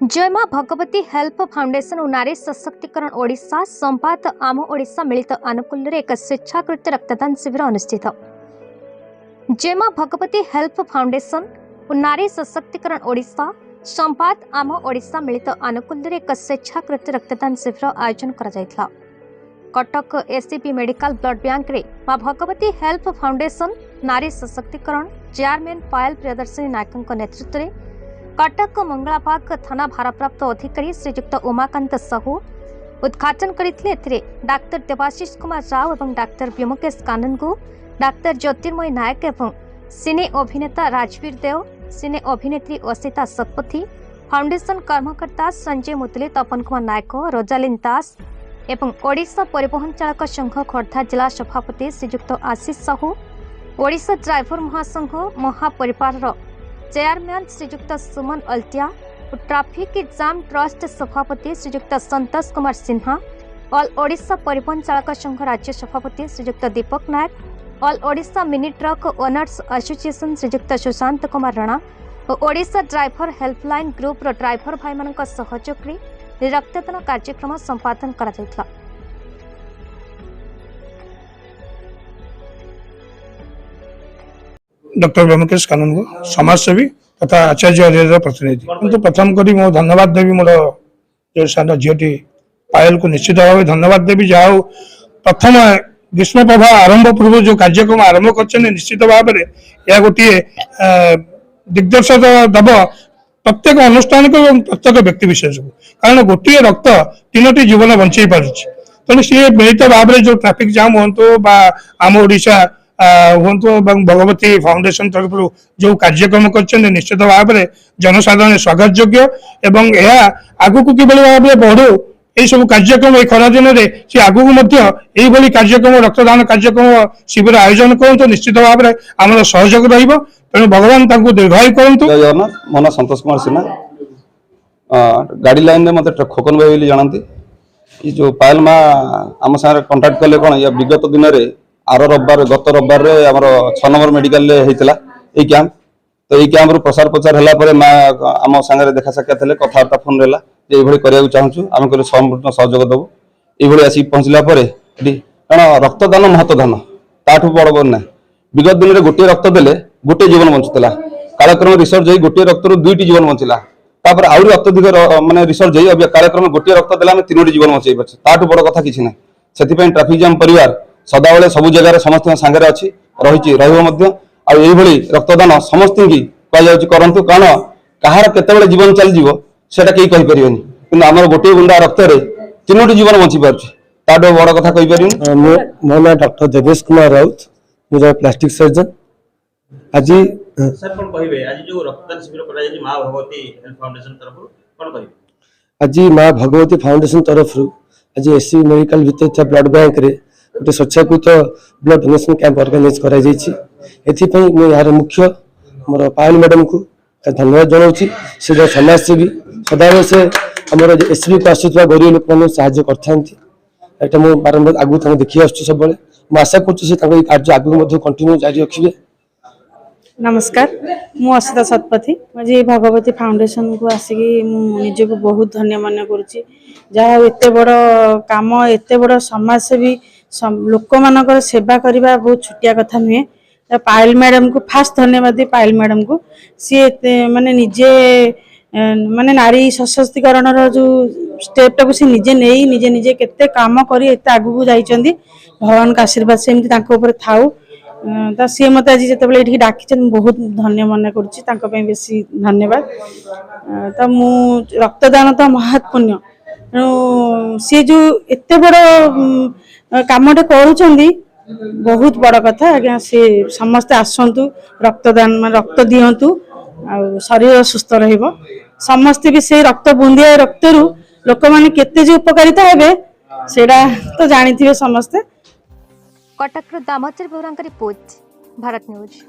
जय मां Bhagwati help foundation और नारी सशक्तिकरण ओडिशा संपाद आम ओडिशा मिलित आनुकूल्य एक स्वेच्छाकृत रक्तदान शिविर अनुष्ठित। जय मां भगवती हेल्प फाउंडेशन और नारी सशक्तिकरण ओडिशा संपाद आम ओडिशा मिलित आनुकूल्य एक स्वेच्छाकृत रक्तदान शिविर आयोजन करा। Cuttack SCP medical blood bank रे मां भगवती हेल्प फाउंडेशन नारी सशक्तिकरण चेयरमैन पायल प्रियदर्शिनी नायक नेतृत्व में कटक मंगलाबाग थाना भारप्राप्त अधिकारी श्रीजुक्त उमाकांत साहू उद्घाटन करते। डाक्तर देवाशीष कुमार राव और डाक्तर व्योमकेश काननगु, डाक्तर ज्योतिर्मय नायक और सिने अभिनेता राजवीर देव, सिने अभिनेत्री असिता शतपथी, फाउंडेशन कर्मकर्ता संजय मुदली, तपन कुमार नायक, रोजालिन दास एवं ओडिशा परिवहन चालक संघ खोर्धा जिला सभापति श्रीजुक्त आशीष साहू, ओडिशा ड्राइवर महासंघ महापरिवार चेयरमैन श्रीजुक्त सुमन अल्तिया और ट्राफिक जाम ट्रस्ट सभापति श्रीजुक्त संतोष कुमार सिन्हा, ऑल ओडिशा परिवहन चालक संघ राज्य सभापति Srijukta Deepak Nayak, all Odisha mini truck owners association Srijukta Sushant Kumar Rana और Odisha driver helpline group driver भाई मान सहयोग में रक्तदान कार्यक्रम संपादन करा। डॉक्टर व्योमकेश काननगु समाजसेवी तथा आचार्य प्रतिनिधि किंतु प्रथम करी मो धन्यवाद देवी मोर जो सान झीटी पायल को निश्चित भाव धन्यवाद देवी जहाँ प्रथम ग्रीष्म प्रभा आरंभ पूर्व जो कार्यक्रम आरंभ कर निश्चित भाव में यह गोटे दिग्दर्शक दब प्रत्येक अनुष्ठान को प्रत्येक व्यक्ति विशेष को कारण गोटे रक्त तीनो जीवन बंचे पार्टी तेणु सी मिलित भाव में जो ट्राफिक जाम हूँ आम ओडिशा हूँ भगवती फाउंडेशन तरफ जो कार्यक्रम कर निश्चित भाव में जनसाधारण स्वागत योग्य एवं यह आगु को किभली भाव में बढ़ू यही सब कार्यक्रम ये खरा दिन में सी आगु को कार्यक्रम रक्तदान कार्यक्रम शिविर आयोजन करूँ निश्चित भाव में आम सहयोग तेणु भगवान दीर्घायु करूँ। मो ना संतोष कुमार सिन्हा गाड़ी लाइन में मत खोकन भाई बोली जानती जो पायल माँ आम सागर कंटाक्ट कले कौन या विगत दिन में आर रविवार गत रविवार आमर 6 नंबर मेडिकल होता कैंप तो ये कैंप प्रसार प्रचार है माँ आम सागर देखा साक्षात कथबार्ता फोन रहा ये करने चाहूँ आम कह संपूर्ण सहयोग दबू ये आसिक पहुँचला कारण रक्तदान महत्वदान ताठू बड़ बड़ ना विगत दिन में गोटे रक्त देले गोटे जीवन बंचुला कालक्रम रिसर्च हो गोटे रक्त दुईटी जीवन बंचला तापर आहरी अत्यधिक मानने रिसर्च हो कालक्रम गोटे रक्त देला 3टी जीवन बचाई पार्छ ताठू बड़ कथा किसी ना से ट्राफिक जाम परिवार सदाबले सब जगह समस्त सांगे अच्छी रही रक्तदान समस्त की करूँ कारण कहार केत जीवन चलीज से कहीं कि आम गोटे बुंदा रक्त 3टी जीवन बची पार्छ बड़ कथा कहीपर। मो ना डॉक्टर देवेश कुमार राउत मुझे प्लास्टिक सर्जन आज सर कौन कहिबे आज जो रक्तदान शिविर करा जाय मां भगवती हेल्थ फाउंडेशन तरफ कौन कहिबे आज मां भगवती फाउंडेशन तरफ आज एससी मेडिकल भितर ब्लड बैंक रे गोटे स्वच्छाकृत ब्लड डोनेशन कैंप ऑर्गेनाइज करा जायछि एथिपई मैं यार मुख्य मोर पायल मैडम को धन्यवाद जनाउछि से जो समाजसेवी सदाबले से हमर एसबी को आସୁଥିବା गरीब लोक मान सहायता करथांती एटा मो बारंबार आगु थाने देखि आछु सब बेले मो आशा करछु से ताको कार्य आगु मध्ये कंटिन्यू जारी रखिबे। नमस्कार मु असिता शतपथी आज भगवती फाउंडेशन को आसिकी निजे को बहुत धन्य मन करुच्ची जहाँ एत बड़ काम एत बड़ समाजसेवी लोक मान सेवा करने बहुत छुटिया कथा नुहे। पायल मैडम को फास्ट धन्यवाद दी पायल मैडम को सी माने निजे माने नारी सशक्तिकरण जो स्टेप टाक सी निजे नहीं निजे निजे केते काम करी एते आगु को जाइचंदी भगवान का आशीर्वाद से एमती तांको ऊपर थाउ तो सी मत आज जिते ये डाकी बहुत धन्य मन कर बेसी धन्यवाद। तो मु रक्तदान तो महत्वपूर्ण तेणु सी जो एत बड़ कामटे करुँच बहुत बड़ कथा आज्ञा सी समस्ते आसतु रक्तदान मान रक्त दिंतु आ शरीर सुस्थ रहिबो समस्ते भी से रक्त बुंदिया रक्त रु लोक माने केते जो उपकारिता हेबे सेडा तो जानिथिबे समस्ते। कटक दामोदर बोरांक रिपोर्ट भारत न्यूज।